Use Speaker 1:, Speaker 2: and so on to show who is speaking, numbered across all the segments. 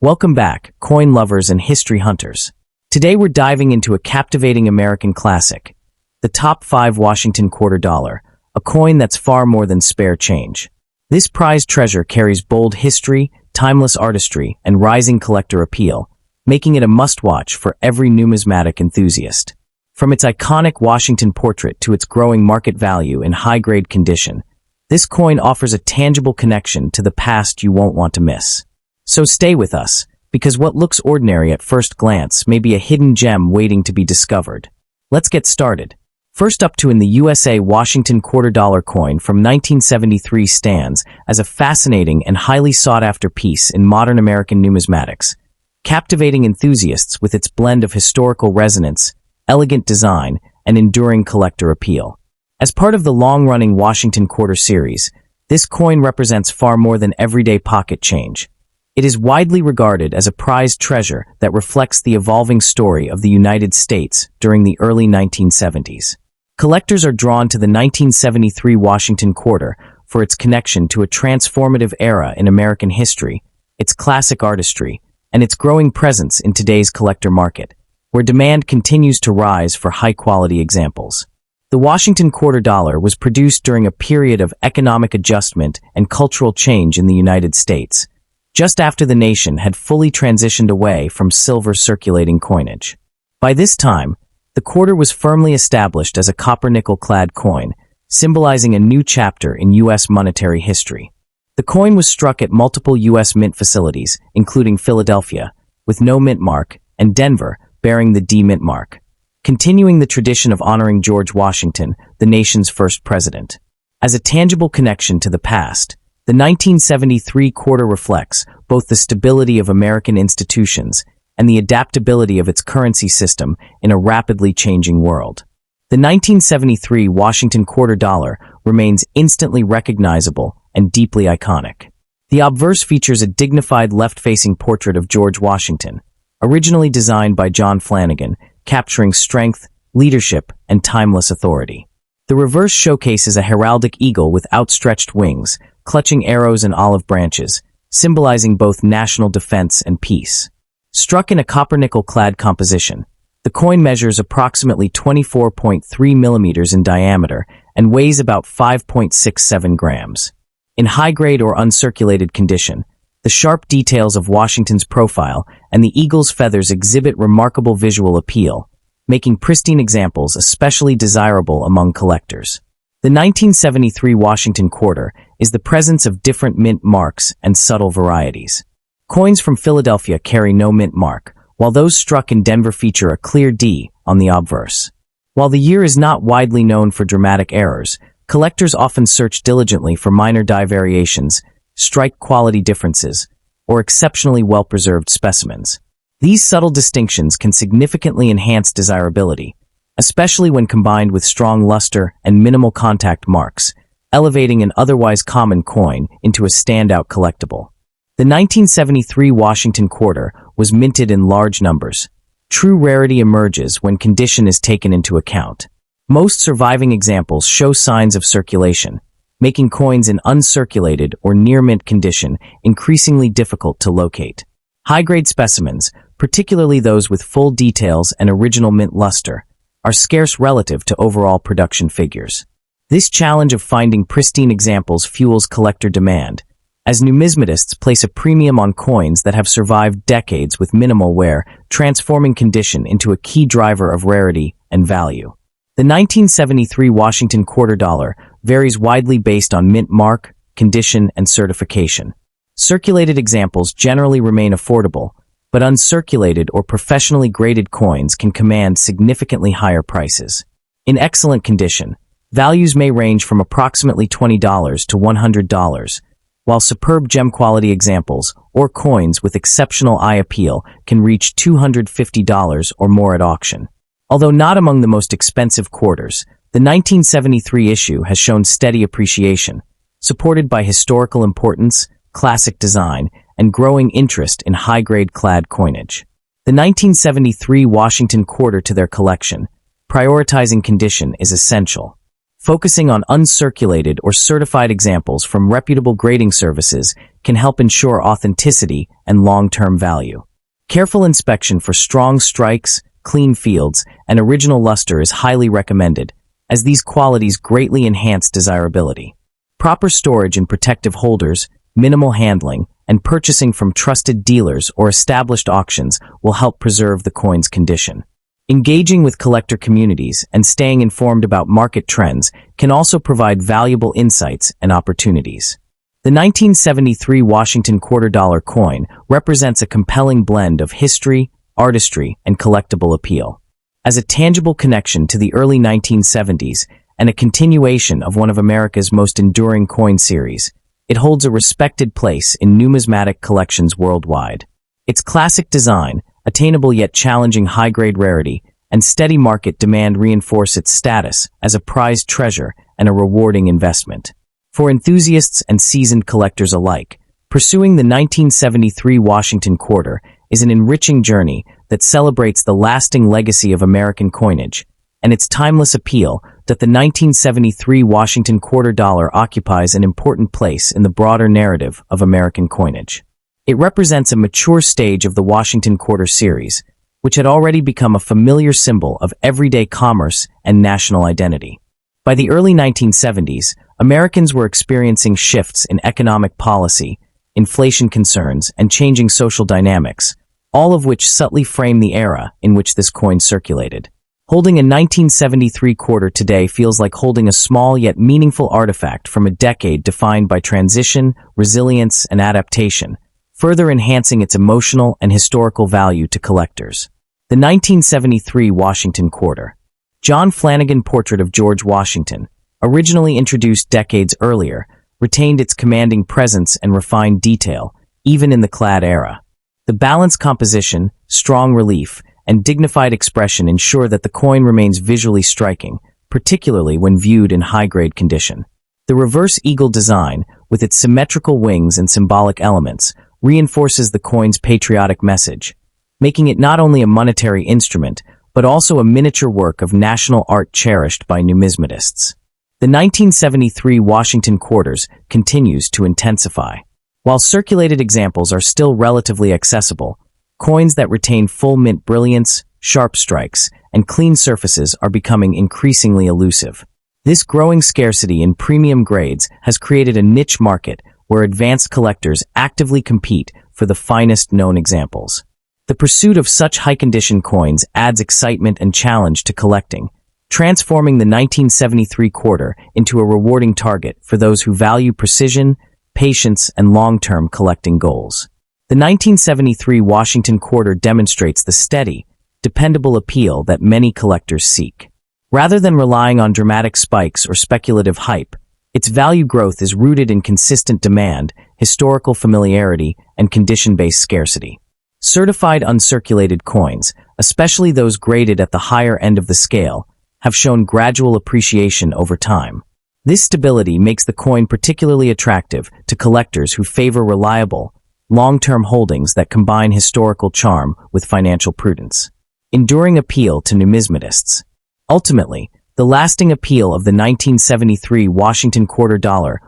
Speaker 1: Welcome back, coin lovers and history hunters. Today we're diving into a captivating American classic, the top 5 Washington quarter dollar, a coin that's far more than spare change. This prized treasure carries bold history, timeless artistry, and rising collector appeal, making it a must-watch for every numismatic enthusiast. From its iconic Washington portrait to its growing market value in high-grade condition, this coin offers a tangible connection to the past you won't want to miss. So stay with us, because what looks ordinary at first glance may be a hidden gem waiting to be discovered. Let's get started. First up in the USA, Washington quarter dollar coin from 1973 stands as a fascinating and highly sought-after piece in modern American numismatics, captivating enthusiasts with its blend of historical resonance, elegant design, and enduring collector appeal. As part of the long-running Washington quarter series, this coin represents far more than everyday pocket change. It is widely regarded as a prized treasure that reflects the evolving story of the United States during the early 1970s. Collectors are drawn to the 1973 Washington quarter for its connection to a transformative era in American history, its classic artistry, and its growing presence in today's collector market, where demand continues to rise for high-quality examples. The Washington quarter dollar was produced during a period of economic adjustment and cultural change in the United States, just after the nation had fully transitioned away from silver circulating coinage. By this time, the quarter was firmly established as a copper-nickel-clad coin, symbolizing a new chapter in U.S. monetary history. The coin was struck at multiple U.S. mint facilities, including Philadelphia, with no mint mark, and Denver, bearing the D mint mark, continuing the tradition of honoring George Washington, the nation's first president. As a tangible connection to the past, the 1973 quarter reflects both the stability of American institutions and the adaptability of its currency system in a rapidly changing world. The 1973 Washington quarter dollar remains instantly recognizable and deeply iconic. The obverse features a dignified left-facing portrait of George Washington, originally designed by John Flanagan, capturing strength, leadership, and timeless authority. The reverse showcases a heraldic eagle with outstretched wings, clutching arrows and olive branches, symbolizing both national defense and peace. Struck in a copper-nickel-clad composition, the coin measures approximately 24.3 millimeters in diameter and weighs about 5.67 grams. In high-grade or uncirculated condition, the sharp details of Washington's profile and the eagle's feathers exhibit remarkable visual appeal, making pristine examples especially desirable among collectors. The 1973 Washington quarter is the presence of different mint marks and subtle varieties. Coins from Philadelphia carry no mint mark, while those struck in Denver feature a clear D on the obverse. While the year is not widely known for dramatic errors, collectors often search diligently for minor die variations, strike quality differences, or exceptionally well-preserved specimens. These subtle distinctions can significantly enhance desirability, especially when combined with strong luster and minimal contact marks, elevating an otherwise common coin into a standout collectible. The 1973 Washington quarter was minted in large numbers. True rarity emerges when condition is taken into account. Most surviving examples show signs of circulation, making coins in uncirculated or near-mint condition increasingly difficult to locate. High-grade specimens, particularly those with full details and original mint luster, are scarce relative to overall production figures. This challenge of finding pristine examples fuels collector demand, as numismatists place a premium on coins that have survived decades with minimal wear, transforming condition into a key driver of rarity and value. The 1973 Washington quarter dollar varies widely based on mint mark, condition, and certification. Circulated examples generally remain affordable, but uncirculated or professionally graded coins can command significantly higher prices. In excellent condition, values may range from approximately $20 to $100, while superb gem-quality examples or coins with exceptional eye appeal can reach $250 or more at auction. Although not among the most expensive quarters, the 1973 issue has shown steady appreciation, supported by historical importance, classic design, and growing interest in high-grade clad coinage. The 1973 Washington quarter to their collection, prioritizing condition is essential. Focusing on uncirculated or certified examples from reputable grading services can help ensure authenticity and long-term value. Careful inspection for strong strikes, clean fields, and original luster is highly recommended, as these qualities greatly enhance desirability. Proper storage in protective holders, minimal handling, and purchasing from trusted dealers or established auctions will help preserve the coin's condition. Engaging with collector communities and staying informed about market trends can also provide valuable insights and opportunities. The 1973 Washington $quarter coin represents a compelling blend of history, artistry, and collectible appeal. As a tangible connection to the early 1970s and a continuation of one of America's most enduring coin series, it holds a respected place in numismatic collections worldwide. Its classic design, attainable yet challenging high-grade rarity, and steady market demand reinforce its status as a prized treasure and a rewarding investment. For enthusiasts and seasoned collectors alike, pursuing the 1973 Washington quarter is an enriching journey that celebrates the lasting legacy of American coinage and its timeless appeal. That the 1973 Washington $quarter occupies an important place in the broader narrative of American coinage. It represents a mature stage of the Washington quarter series, which had already become a familiar symbol of everyday commerce and national identity. By the early 1970s, Americans were experiencing shifts in economic policy, inflation concerns, and changing social dynamics, all of which subtly frame the era in which this coin circulated. Holding a 1973 quarter today feels like holding a small yet meaningful artifact from a decade defined by transition, resilience, and adaptation, further enhancing its emotional and historical value to collectors. The 1973 Washington quarter. John Flanagan portrait of George Washington, originally introduced decades earlier, retained its commanding presence and refined detail, even in the clad era. The balanced composition, strong relief, and dignified expression ensure that the coin remains visually striking, particularly when viewed in high-grade condition. The reverse eagle design, with its symmetrical wings and symbolic elements, reinforces the coin's patriotic message, making it not only a monetary instrument, but also a miniature work of national art cherished by numismatists. The 1973 Washington quarters continues to intensify. While circulated examples are still relatively accessible, coins that retain full mint brilliance, sharp strikes, and clean surfaces are becoming increasingly elusive. This growing scarcity in premium grades has created a niche market where advanced collectors actively compete for the finest known examples. The pursuit of such high-condition coins adds excitement and challenge to collecting, transforming the 1973 quarter into a rewarding target for those who value precision, patience, and long-term collecting goals. The 1973 Washington quarter demonstrates the steady, dependable appeal that many collectors seek. Rather than relying on dramatic spikes or speculative hype, its value growth is rooted in consistent demand, historical familiarity, and condition-based scarcity. Certified uncirculated coins, especially those graded at the higher end of the scale, have shown gradual appreciation over time. This stability makes the coin particularly attractive to collectors who favor reliable, long-term holdings that combine historical charm with financial prudence. Enduring appeal to numismatists. Ultimately, the lasting appeal of the 1973 Washington $quarter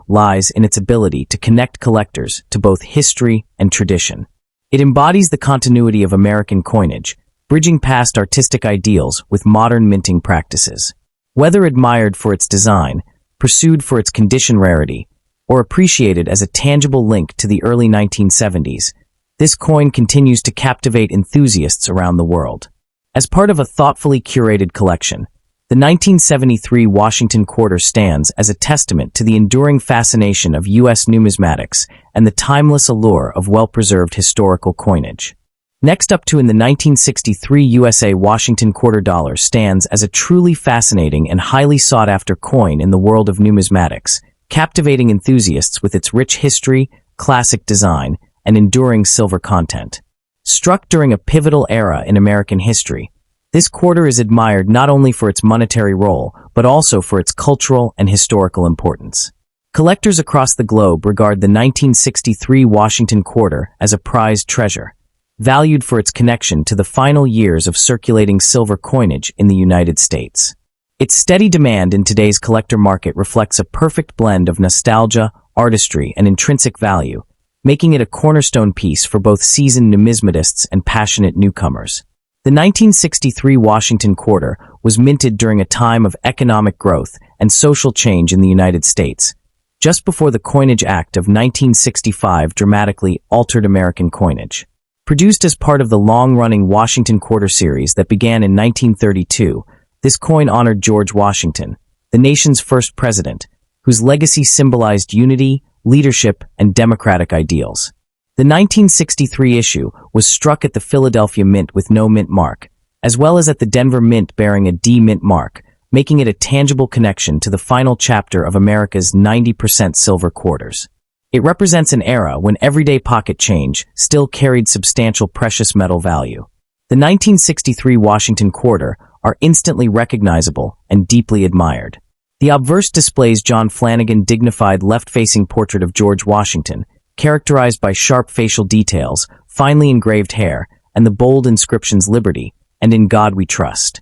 Speaker 1: lies in its ability to connect collectors to both history and tradition. It embodies the continuity of American coinage, bridging past artistic ideals with modern minting practices. Whether admired for its design, pursued for its condition rarity, or appreciated as a tangible link to the early 1970s, this coin continues to captivate enthusiasts around the world. As part of a thoughtfully curated collection, the 1973 Washington quarter stands as a testament to the enduring fascination of U.S. numismatics and the timeless allure of well-preserved historical coinage. Next up to in the 1963 USA Washington $quarter stands as a truly fascinating and highly sought-after coin in the world of numismatics, captivating enthusiasts with its rich history, classic design, and enduring silver content. Struck during a pivotal era in American history, this quarter is admired not only for its monetary role, but also for its cultural and historical importance. Collectors across the globe regard the 1963 Washington quarter as a prized treasure, valued for its connection to the final years of circulating silver coinage in the United States. Its steady demand in today's collector market reflects a perfect blend of nostalgia, artistry, and intrinsic value, making it a cornerstone piece for both seasoned numismatists and passionate newcomers. The 1963 Washington Quarter was minted during a time of economic growth and social change in the United States, just before the Coinage Act of 1965 dramatically altered American coinage. Produced as part of the long-running Washington Quarter series that began in 1932, this coin honored George Washington, the nation's first president, whose legacy symbolized unity, leadership, and democratic ideals. The 1963 issue was struck at the Philadelphia Mint with no mint mark, as well as at the Denver Mint bearing a D mint mark, making it a tangible connection to the final chapter of America's 90% silver quarters. It represents an era when everyday pocket change still carried substantial precious metal value. The 1963 Washington Quarter are instantly recognizable and deeply admired. The obverse displays John Flanagan's dignified left-facing portrait of George Washington, characterized by sharp facial details, finely engraved hair, and the bold inscriptions Liberty and In God We Trust.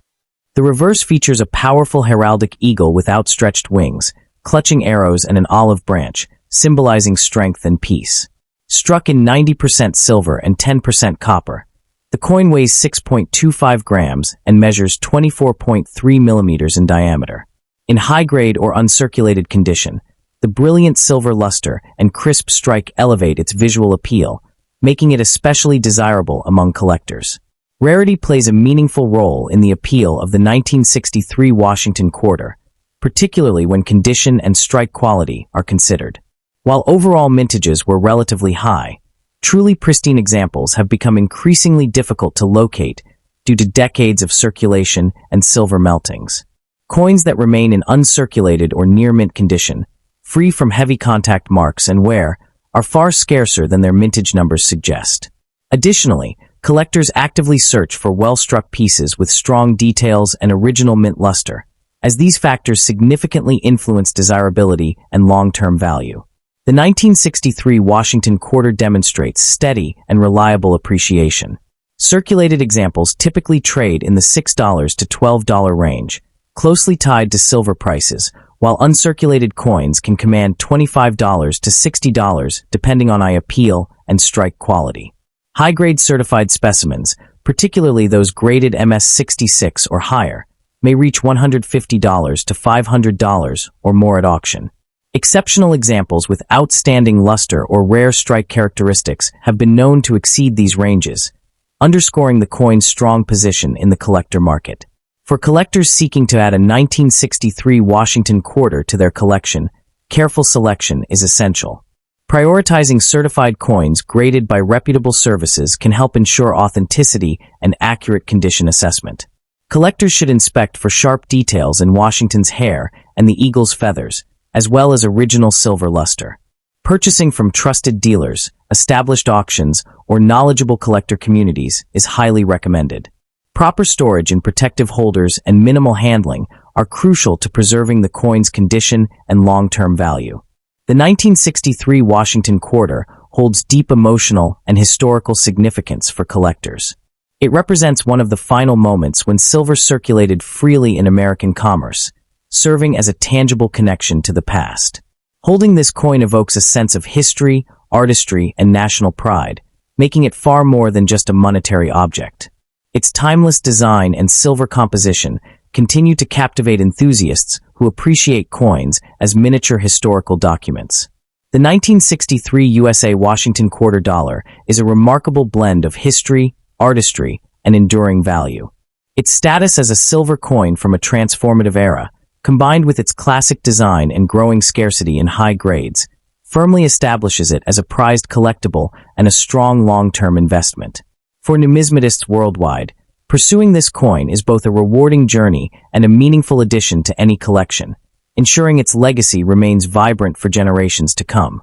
Speaker 1: The reverse features a powerful heraldic eagle with outstretched wings, clutching arrows and an olive branch, symbolizing strength and peace. Struck in 90% silver and 10% copper, the coin weighs 6.25 grams and measures 24.3 millimeters in diameter. In high-grade or uncirculated condition, the brilliant silver luster and crisp strike elevate its visual appeal, making it especially desirable among collectors. Rarity plays a meaningful role in the appeal of the 1963 Washington Quarter, particularly when condition and strike quality are considered. While overall mintages were relatively high, truly pristine examples have become increasingly difficult to locate due to decades of circulation and silver meltings. Coins that remain in uncirculated or near-mint condition, free from heavy contact marks and wear, are far scarcer than their mintage numbers suggest. Additionally, collectors actively search for well-struck pieces with strong details and original mint luster, as these factors significantly influence desirability and long-term value. The 1963 Washington Quarter demonstrates steady and reliable appreciation. Circulated examples typically trade in the $6 to $12 range, closely tied to silver prices, while uncirculated coins can command $25 to $60 depending on eye appeal and strike quality. High-grade certified specimens, particularly those graded MS-66 or higher, may reach $150 to $500 or more at auction. Exceptional examples with outstanding luster or rare strike characteristics have been known to exceed these ranges, underscoring the coin's strong position in the collector market. For collectors seeking to add a 1963 Washington Quarter to their collection, careful selection is essential. Prioritizing certified coins graded by reputable services can help ensure authenticity and accurate condition assessment. Collectors should inspect for sharp details in Washington's hair and the eagle's feathers, as well as original silver luster. Purchasing from trusted dealers, established auctions, or knowledgeable collector communities is highly recommended. Proper storage in protective holders and minimal handling are crucial to preserving the coin's condition and long-term value. The 1963 Washington Quarter holds deep emotional and historical significance for collectors. It represents one of the final moments when silver circulated freely in American commerce, serving as a tangible connection to the past. Holding this coin evokes a sense of history, artistry, and national pride, making it far more than just a monetary object. Its timeless design and silver composition continue to captivate enthusiasts who appreciate coins as miniature historical documents. The 1963 USA Washington Quarter Dollar is a remarkable blend of history, artistry, and enduring value. Its status as a silver coin from a transformative era, combined with its classic design and growing scarcity in high grades, firmly establishes it as a prized collectible and a strong long-term investment. For numismatists worldwide, pursuing this coin is both a rewarding journey and a meaningful addition to any collection, ensuring its legacy remains vibrant for generations to come.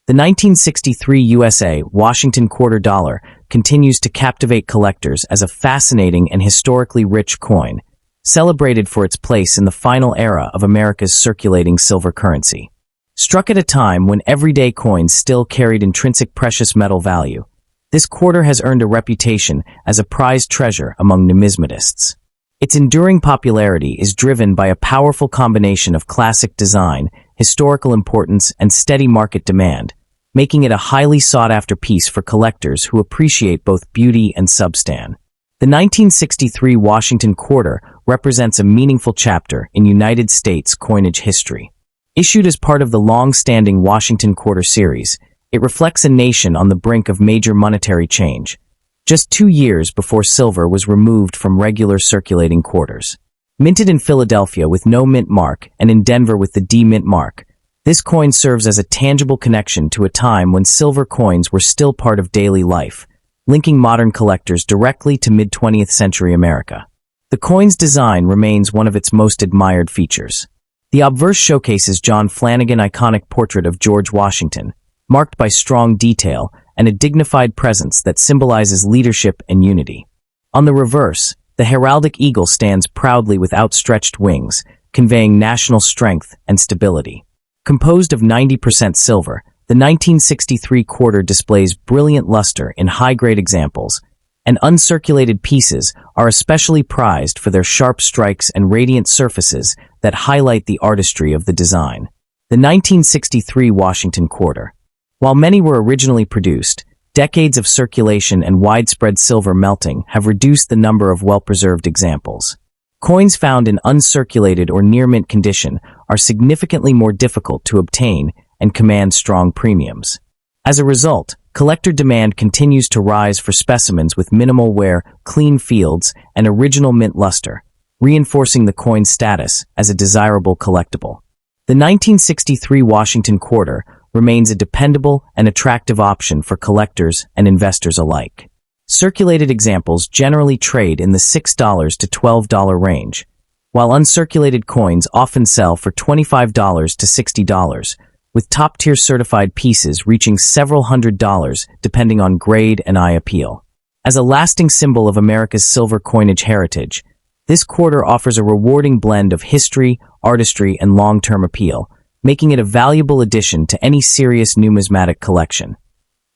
Speaker 1: The 1963 USA Washington Quarter Dollar continues to captivate collectors as a fascinating and historically rich coin, celebrated for its place in the final era of America's circulating silver currency. Struck at a time when everyday coins still carried intrinsic precious metal value, this quarter has earned a reputation as a prized treasure among numismatists. Its enduring popularity is driven by a powerful combination of classic design, historical importance, and steady market demand, making it a highly sought-after piece for collectors who appreciate both beauty and substance. The 1963 Washington Quarter represents a meaningful chapter in United States coinage history. Issued as part of the long-standing Washington Quarter series, it reflects a nation on the brink of major monetary change, just 2 years before silver was removed from regular circulating quarters. Minted in Philadelphia with no mint mark and in Denver with the D mint mark, this coin serves as a tangible connection to a time when silver coins were still part of daily life, linking modern collectors directly to mid-20th century America. The coin's design remains one of its most admired features. The obverse showcases John Flanagan's iconic portrait of George Washington, marked by strong detail and a dignified presence that symbolizes leadership and unity. On the reverse, the heraldic eagle stands proudly with outstretched wings, conveying national strength and stability. Composed of 90% silver, the 1963 quarter displays brilliant luster in high-grade examples, and uncirculated pieces are especially prized for their sharp strikes and radiant surfaces that highlight the artistry of the design. The 1963 Washington Quarter. While many were originally produced, decades of circulation and widespread silver melting have reduced the number of well-preserved examples. Coins found in uncirculated or near-mint condition are significantly more difficult to obtain and command strong premiums. As a result, collector demand continues to rise for specimens with minimal wear, clean fields, and original mint luster, reinforcing the coin's status as a desirable collectible. The 1963 Washington Quarter remains a dependable and attractive option for collectors and investors alike. Circulated examples generally trade in the $6 to $12 range, while uncirculated coins often sell for $25 to $60, with top-tier certified pieces reaching several $100s depending on grade and eye appeal. As a lasting symbol of America's silver coinage heritage, this quarter offers a rewarding blend of history, artistry, and long-term appeal, making it a valuable addition to any serious numismatic collection.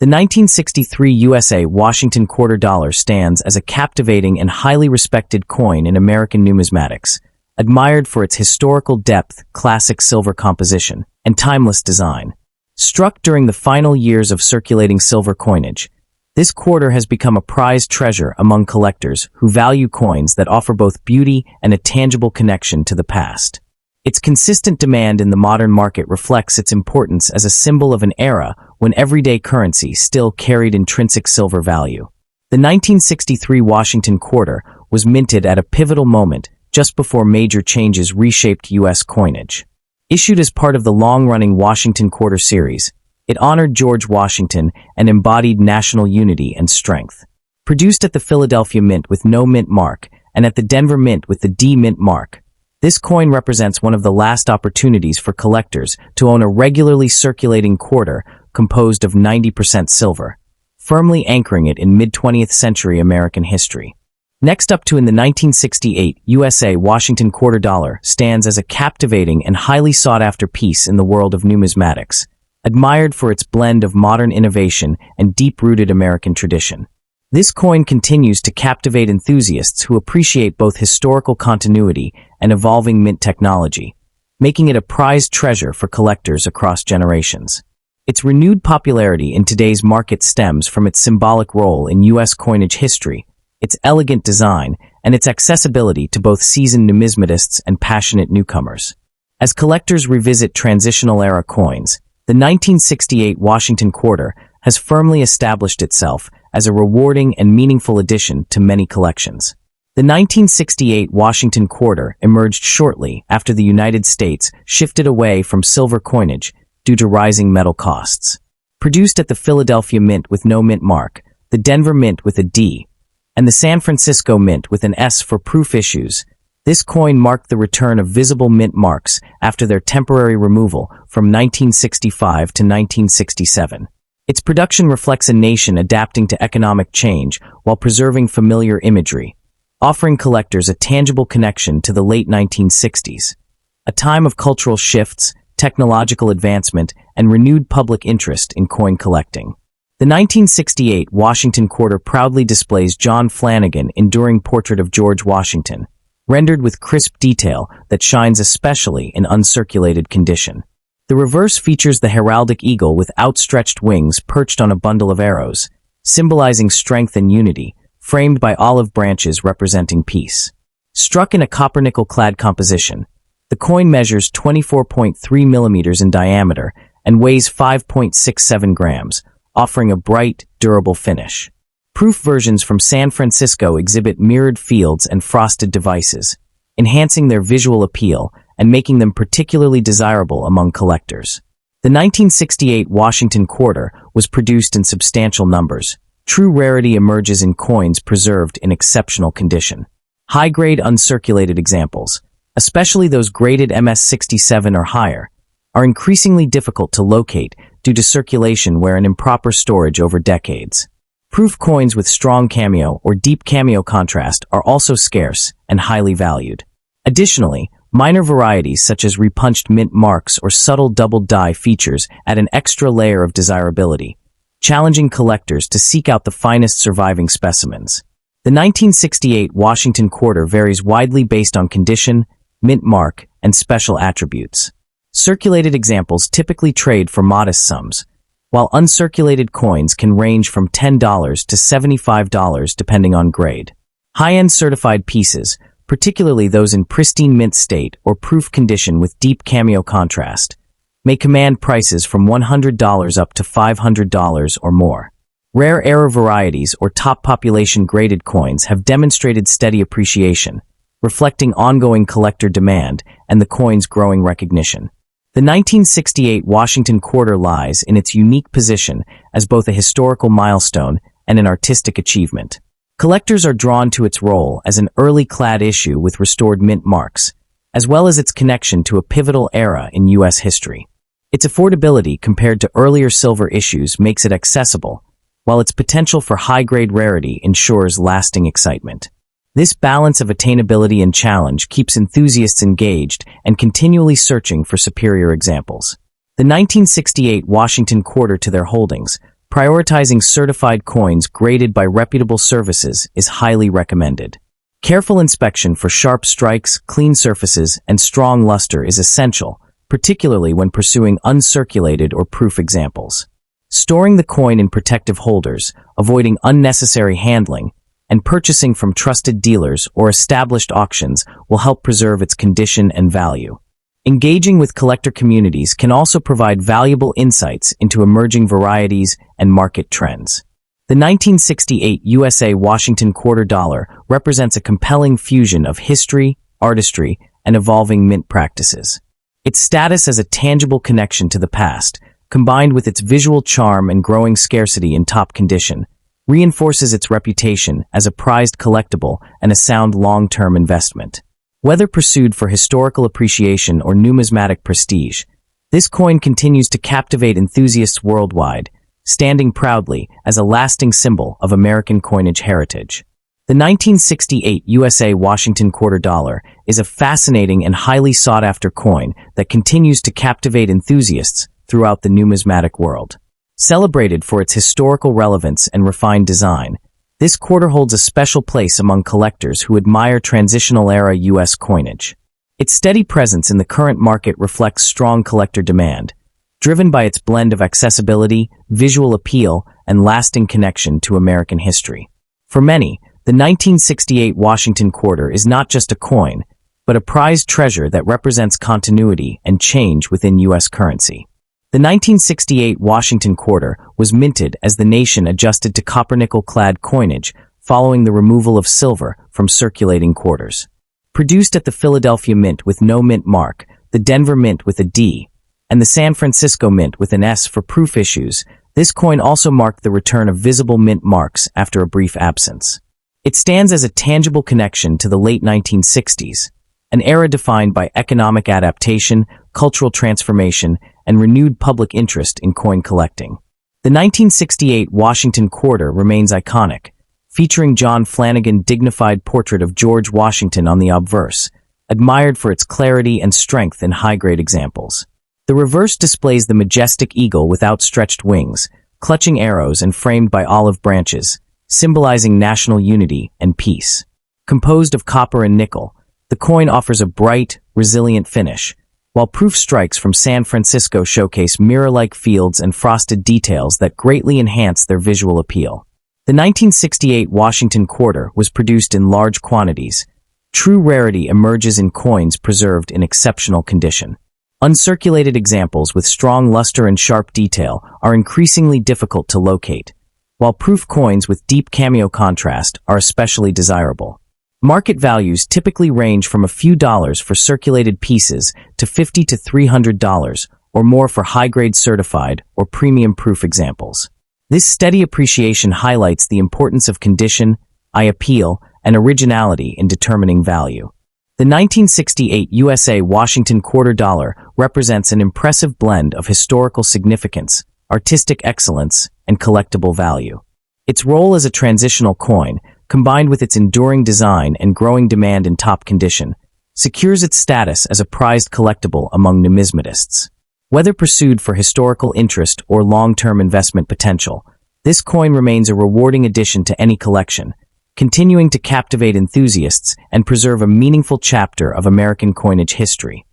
Speaker 1: The 1963 USA Washington Quarter Dollar stands as a captivating and highly respected coin in American numismatics, admired for its historical depth, classic silver composition, and timeless design. Struck during the final years of circulating silver coinage, this quarter has become a prized treasure among collectors who value coins that offer both beauty and a tangible connection to the past. Its consistent demand in the modern market reflects its importance as a symbol of an era when everyday currency still carried intrinsic silver value. The 1963 Washington Quarter was minted at a pivotal moment just before major changes reshaped U.S. coinage. Issued as part of the long-running Washington Quarter series, it honored George Washington and embodied national unity and strength. Produced at the Philadelphia Mint with no mint mark and at the Denver Mint with the D mint mark, this coin represents one of the last opportunities for collectors to own a regularly circulating quarter composed of 90% silver, firmly anchoring it in mid-20th century American history. Next up to in the 1968 USA Washington Quarter Dollar stands as a captivating and highly sought-after piece in the world of numismatics, admired for its blend of modern innovation and deep-rooted American tradition. This coin continues to captivate enthusiasts who appreciate both historical continuity and evolving mint technology, making it a prized treasure for collectors across generations. Its renewed popularity in today's market stems from its symbolic role in U.S. coinage history, its elegant design, and its accessibility to both seasoned numismatists and passionate newcomers. As collectors revisit transitional-era coins, the 1968 Washington Quarter has firmly established itself as a rewarding and meaningful addition to many collections. The 1968 Washington Quarter emerged shortly after the United States shifted away from silver coinage due to rising metal costs. Produced at the Philadelphia Mint with no mint mark, the Denver Mint with a D, and the San Francisco Mint with an S for proof issues, this coin marked the return of visible mint marks after their temporary removal from 1965 to 1967. Its production reflects a nation adapting to economic change while preserving familiar imagery, offering collectors a tangible connection to the late 1960s, a time of cultural shifts, technological advancement, and renewed public interest in coin collecting. The 1968 Washington Quarter proudly displays John Flanagan's enduring portrait of George Washington, rendered with crisp detail that shines especially in uncirculated condition. The reverse features the heraldic eagle with outstretched wings perched on a bundle of arrows, symbolizing strength and unity, framed by olive branches representing peace. Struck in a copper-nickel-clad composition, the coin measures 24.3 millimeters in diameter and weighs 5.67 grams, offering a bright, durable finish. Proof versions from San Francisco exhibit mirrored fields and frosted devices, enhancing their visual appeal and making them particularly desirable among collectors. The 1968 Washington quarter was produced in substantial numbers. True rarity emerges in coins preserved in exceptional condition. High-grade uncirculated examples, especially those graded MS-67 or higher, are increasingly difficult to locate due to circulation wear and improper storage over decades. Proof coins with strong cameo or deep cameo contrast are also scarce and highly valued. Additionally, minor varieties such as repunched mint marks or subtle doubled die features add an extra layer of desirability, challenging collectors to seek out the finest surviving specimens. The 1968 Washington quarter varies widely based on condition, mint mark, and special attributes. Circulated examples typically trade for modest sums, while uncirculated coins can range from $10 to $75 depending on grade. High-end certified pieces, particularly those in pristine mint state or proof condition with deep cameo contrast, may command prices from $100 up to $500 or more. Rare error varieties or top population graded coins have demonstrated steady appreciation, reflecting ongoing collector demand and the coin's growing recognition. The 1968 Washington quarter lies in its unique position as both a historical milestone and an artistic achievement. Collectors are drawn to its role as an early clad issue with restored mint marks, as well as its connection to a pivotal era in U.S. history. Its affordability compared to earlier silver issues makes it accessible, while its potential for high-grade rarity ensures lasting excitement. This balance of attainability and challenge keeps enthusiasts engaged and continually searching for superior examples. The 1968 Washington quarter to their holdings, prioritizing certified coins graded by reputable services, is highly recommended. Careful inspection for sharp strikes, clean surfaces, and strong luster is essential, particularly when pursuing uncirculated or proof examples. Storing the coin in protective holders, avoiding unnecessary handling, and purchasing from trusted dealers or established auctions will help preserve its condition and value. Engaging with collector communities can also provide valuable insights into emerging varieties and market trends. The 1968 USA Washington quarter dollar represents a compelling fusion of history, artistry, and evolving mint practices. Its status as a tangible connection to the past, combined with its visual charm and growing scarcity in top condition, reinforces its reputation as a prized collectible and a sound long-term investment. Whether pursued for historical appreciation or numismatic prestige, this coin continues to captivate enthusiasts worldwide, standing proudly as a lasting symbol of American coinage heritage. The 1968 USA Washington quarter dollar is a fascinating and highly sought-after coin that continues to captivate enthusiasts throughout the numismatic world. Celebrated for its historical relevance and refined design, this quarter holds a special place among collectors who admire transitional-era U.S. coinage. Its steady presence in the current market reflects strong collector demand, driven by its blend of accessibility, visual appeal, and lasting connection to American history. For many, the 1968 Washington quarter is not just a coin, but a prized treasure that represents continuity and change within U.S. currency. The 1968 Washington quarter was minted as the nation adjusted to copper-nickel-clad coinage following the removal of silver from circulating quarters. Produced at the Philadelphia Mint with no mint mark, the Denver Mint with a D, and the San Francisco Mint with an S for proof issues, this coin also marked the return of visible mint marks after a brief absence. It stands as a tangible connection to the late 1960s, an era defined by economic adaptation, cultural transformation, and renewed public interest in coin collecting. The 1968 Washington quarter remains iconic, featuring John Flanagan's dignified portrait of George Washington on the obverse, admired for its clarity and strength in high-grade examples. The reverse displays the majestic eagle with outstretched wings, clutching arrows and framed by olive branches, symbolizing national unity and peace. Composed of copper and nickel, The coin offers a bright, resilient finish, while proof strikes from San Francisco showcase mirror-like fields and frosted details that greatly enhance their visual appeal. The 1968 Washington quarter was produced in large quantities. True rarity emerges in coins preserved in exceptional condition. Uncirculated examples with strong luster and sharp detail are increasingly difficult to locate, while proof coins with deep cameo contrast are especially desirable. Market values typically range from a few dollars for circulated pieces to $50 to $300 or more for high-grade certified or premium proof examples. This steady appreciation highlights the importance of condition, eye appeal, and originality in determining value. The 1968 USA Washington quarter dollar represents an impressive blend of historical significance, artistic excellence, and collectible value. Its role as a transitional coin, combined with its enduring design and growing demand in top condition, secures its status as a prized collectible among numismatists. Whether pursued for historical interest or long-term investment potential, this coin remains a rewarding addition to any collection, continuing to captivate enthusiasts and preserve a meaningful chapter of American coinage history.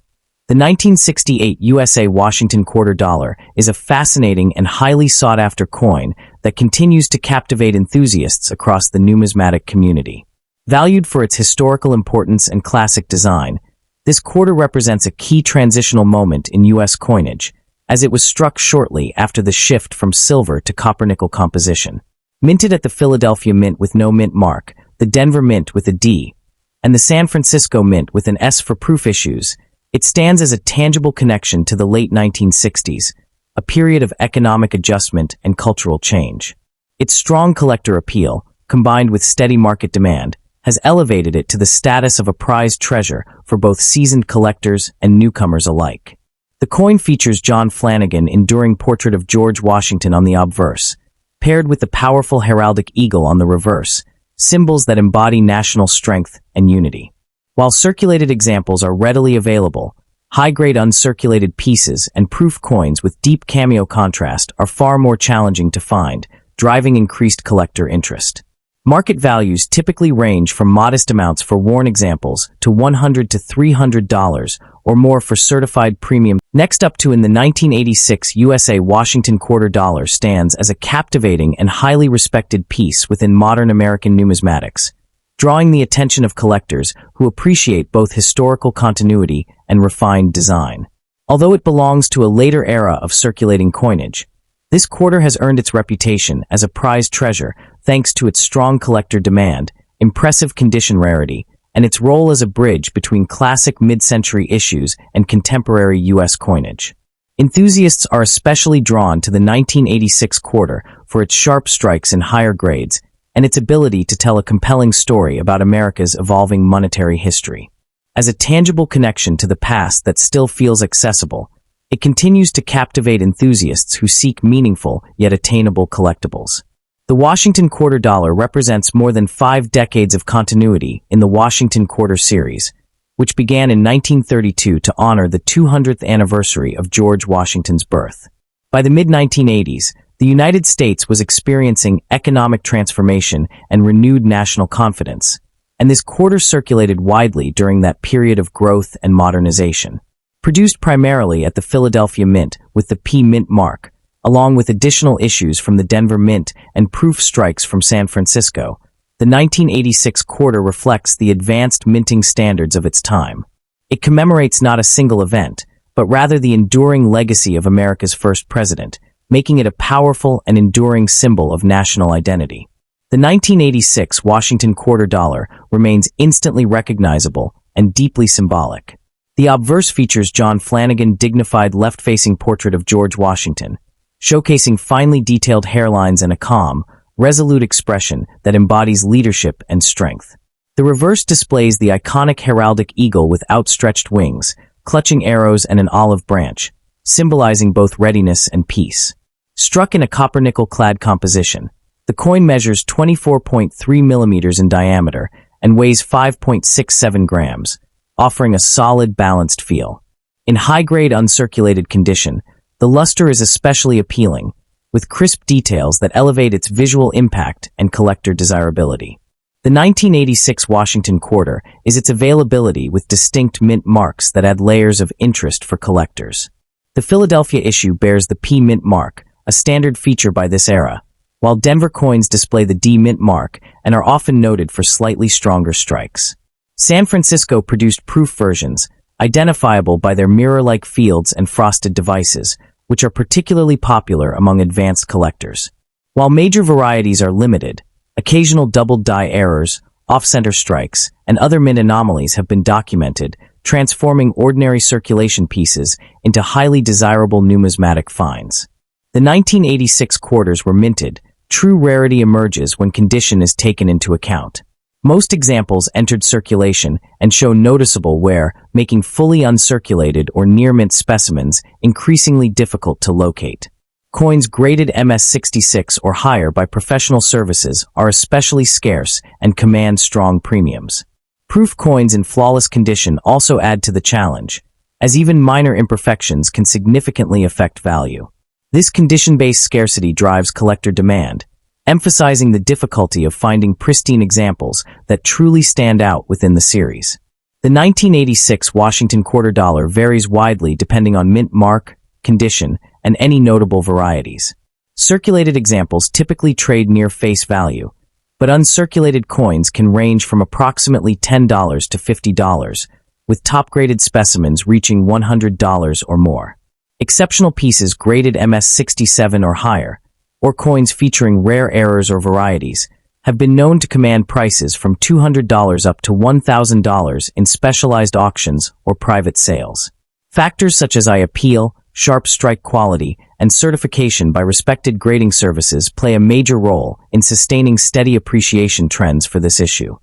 Speaker 1: The 1968 USA Washington quarter dollar is a fascinating and highly sought-after coin that continues to captivate enthusiasts across the numismatic community. Valued for its historical importance and classic design, this quarter represents a key transitional moment in U.S. coinage, as it was struck shortly after the shift from silver to copper-nickel composition. Minted at the Philadelphia Mint with no mint mark, the Denver Mint with a D, and the San Francisco Mint with an S for proof issues, it stands as a tangible connection to the late 1960s, a period of economic adjustment and cultural change. Its strong collector appeal, combined with steady market demand, has elevated it to the status of a prized treasure for both seasoned collectors and newcomers alike. The coin features John Flanagan's enduring portrait of George Washington on the obverse, paired with the powerful heraldic eagle on the reverse, symbols that embody national strength and unity. While circulated examples are readily available, high-grade uncirculated pieces and proof coins with deep cameo contrast are far more challenging to find, driving increased collector interest. Market values typically range from modest amounts for worn examples to $100 to $300 or more for certified premium. Next up to in the 1986 USA Washington quarter dollar stands as a captivating and highly respected piece within modern American numismatics, drawing the attention of collectors who appreciate both historical continuity and refined design. Although it belongs to a later era of circulating coinage, this quarter has earned its reputation as a prized treasure thanks to its strong collector demand, impressive condition rarity, and its role as a bridge between classic mid-century issues and contemporary U.S. coinage. Enthusiasts are especially drawn to the 1986 quarter for its sharp strikes in higher grades and its ability to tell a compelling story about America's evolving monetary history. As a tangible connection to the past that still feels accessible, it continues to captivate enthusiasts who seek meaningful yet attainable collectibles. The Washington quarter dollar represents more than 5 decades of continuity in the Washington quarter series, which began in 1932 to honor the 200th anniversary of George Washington's birth. By the mid-1980s, the United States was experiencing economic transformation and renewed national confidence, and this quarter circulated widely during that period of growth and modernization. Produced primarily at the Philadelphia Mint with the P Mint mark, along with additional issues from the Denver Mint and proof strikes from San Francisco, the 1986 quarter reflects the advanced minting standards of its time. It commemorates not a single event, but rather the enduring legacy of America's first president, making it a powerful and enduring symbol of national identity. The 1986 Washington quarter dollar remains instantly recognizable and deeply symbolic. The obverse features John Flanagan's dignified left-facing portrait of George Washington, showcasing finely detailed hairlines and a calm, resolute expression that embodies leadership and strength. The reverse displays the iconic heraldic eagle with outstretched wings, clutching arrows and an olive branch, symbolizing both readiness and peace. Struck in a copper-nickel-clad composition, the coin measures 24.3 millimeters in diameter and weighs 5.67 grams, offering a solid, balanced feel. In high-grade uncirculated condition, the luster is especially appealing, with crisp details that elevate its visual impact and collector desirability. The 1986 Washington Quarter is its availability with distinct mint marks that add layers of interest for collectors. The Philadelphia issue bears the P mint mark, a standard feature by this era, while Denver coins display the D mint mark and are often noted for slightly stronger strikes. San Francisco produced proof versions, identifiable by their mirror-like fields and frosted devices, which are particularly popular among advanced collectors. While major varieties are limited, occasional double die errors, off-center strikes, and other mint anomalies have been documented, transforming ordinary circulation pieces into highly desirable numismatic finds. The 1986 quarters were minted. True rarity emerges when condition is taken into account. Most examples entered circulation and show noticeable wear, making fully uncirculated or near-mint specimens increasingly difficult to locate. Coins graded MS66 or higher by professional services are especially scarce and command strong premiums. Proof coins in flawless condition also add to the challenge, as even minor imperfections can significantly affect value. This condition-based scarcity drives collector demand, emphasizing the difficulty of finding pristine examples that truly stand out within the series. The 1986 Washington Quarter Dollar varies widely depending on mint mark, condition, and any notable varieties. Circulated examples typically trade near face value, but uncirculated coins can range from approximately $10 to $50, with top-graded specimens reaching $100 or more. Exceptional pieces graded MS67 or higher, or coins featuring rare errors or varieties, have been known to command prices from $200 up to $1,000 in specialized auctions or private sales. Factors such as eye appeal, sharp strike quality, and certification by respected grading services play a major role in sustaining steady appreciation trends for this issue.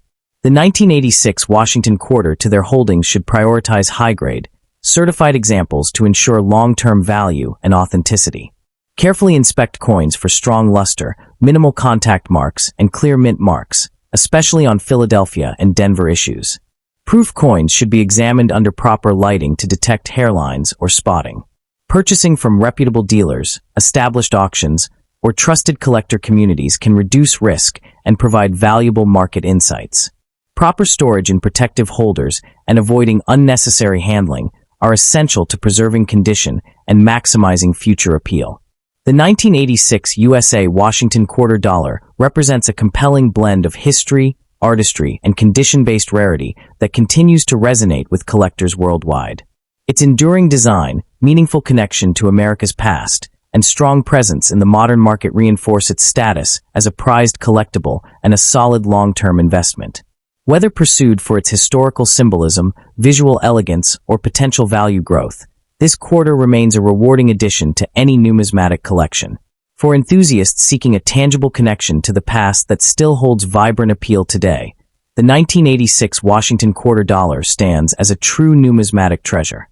Speaker 1: The 1986 Washington Quarter to their holdings should prioritize high-grade, certified examples to ensure long-term value and authenticity. Carefully inspect coins for strong luster, minimal contact marks, and clear mint marks, especially on Philadelphia and Denver issues. Proof coins should be examined under proper lighting to detect hairlines or spotting. Purchasing from reputable dealers, established auctions, or trusted collector communities can reduce risk and provide valuable market insights. Proper storage in protective holders and avoiding unnecessary handling are essential to preserving condition and maximizing future appeal. The 1986 USA Washington Quarter Dollar represents a compelling blend of history, artistry, and condition-based rarity that continues to resonate with collectors worldwide. Its enduring design, meaningful connection to America's past, and strong presence in the modern market reinforce its status as a prized collectible and a solid long-term investment. Whether pursued for its historical symbolism, visual elegance, or potential value growth, this quarter remains a rewarding addition to any numismatic collection. For enthusiasts seeking a tangible connection to the past that still holds vibrant appeal today, the 1986 Washington Quarter Dollar stands as a true numismatic treasure.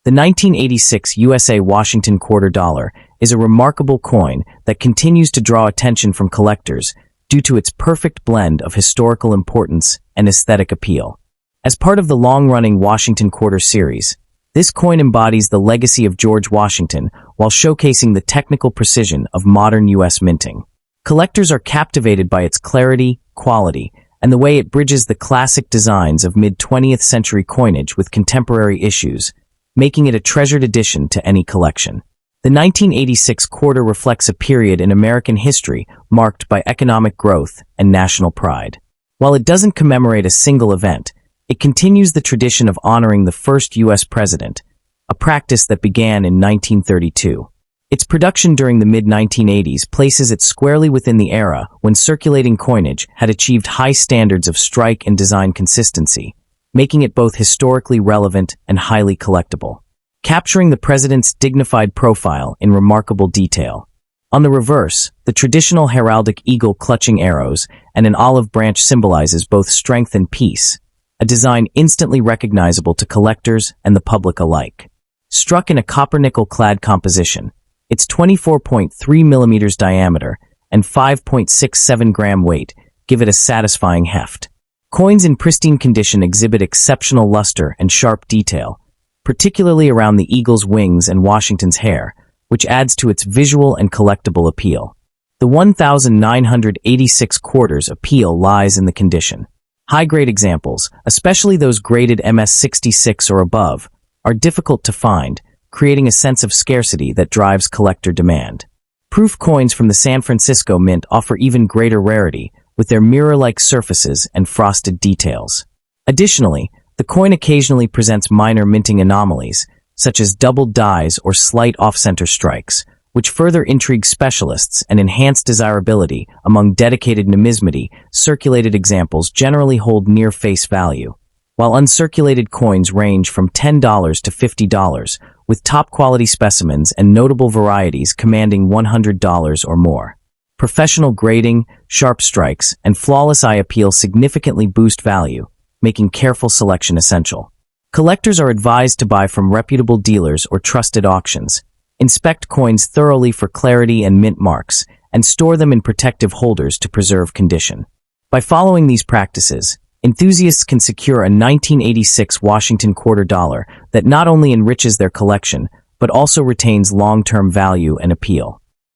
Speaker 1: The 1986 USA Washington Quarter Dollar is a remarkable coin that continues to draw attention from collectors due to its perfect blend of historical importance and aesthetic appeal. As part of the long-running Washington Quarter series, this coin embodies the legacy of George Washington while showcasing the technical precision of modern U.S. minting. Collectors are captivated by its clarity, quality, and the way it bridges the classic designs of mid-20th century coinage with contemporary issues, making it a treasured addition to any collection. The 1986 quarter reflects a period in American history marked by economic growth and national pride. While it doesn't commemorate a single event, it continues the tradition of honoring the first U.S. president, a practice that began in 1932. Its production during the mid-1980s places it squarely within the era when circulating coinage had achieved high standards of strike and design consistency, making it both historically relevant and highly collectible. Capturing the president's dignified profile in remarkable detail. On the reverse, the traditional heraldic eagle clutching arrows and an olive branch symbolizes both strength and peace, a design instantly recognizable to collectors and the public alike. Struck in a copper-nickel-clad composition, its 24.3 mm diameter and 5.67 gram weight give it a satisfying heft. Coins in pristine condition exhibit exceptional luster and sharp detail, particularly around the eagle's wings and Washington's hair, which adds to its visual and collectible appeal. The 1,986 quarters appeal lies in the condition. High-grade examples, especially those graded MS66 or above, are difficult to find, creating a sense of scarcity that drives collector demand. Proof coins from the San Francisco Mint offer even greater rarity, with their mirror-like surfaces and frosted details. Additionally, the coin occasionally presents minor minting anomalies, such as doubled dies or slight off-center strikes, which further intrigue specialists and enhance desirability among dedicated numismaty. Circulated examples generally hold near face value, while uncirculated coins range from $10 to $50, with top-quality specimens and notable varieties commanding $100 or more. Professional grading, sharp strikes, and flawless eye appeal significantly boost value, making careful selection essential. Collectors are advised to buy from reputable dealers or trusted auctions. Inspect coins thoroughly for clarity and mint marks, and store them in protective holders to preserve condition. By following these practices, enthusiasts can secure a 1986 Washington quarter dollar that not only enriches their collection, but also retains long-term value and appeal.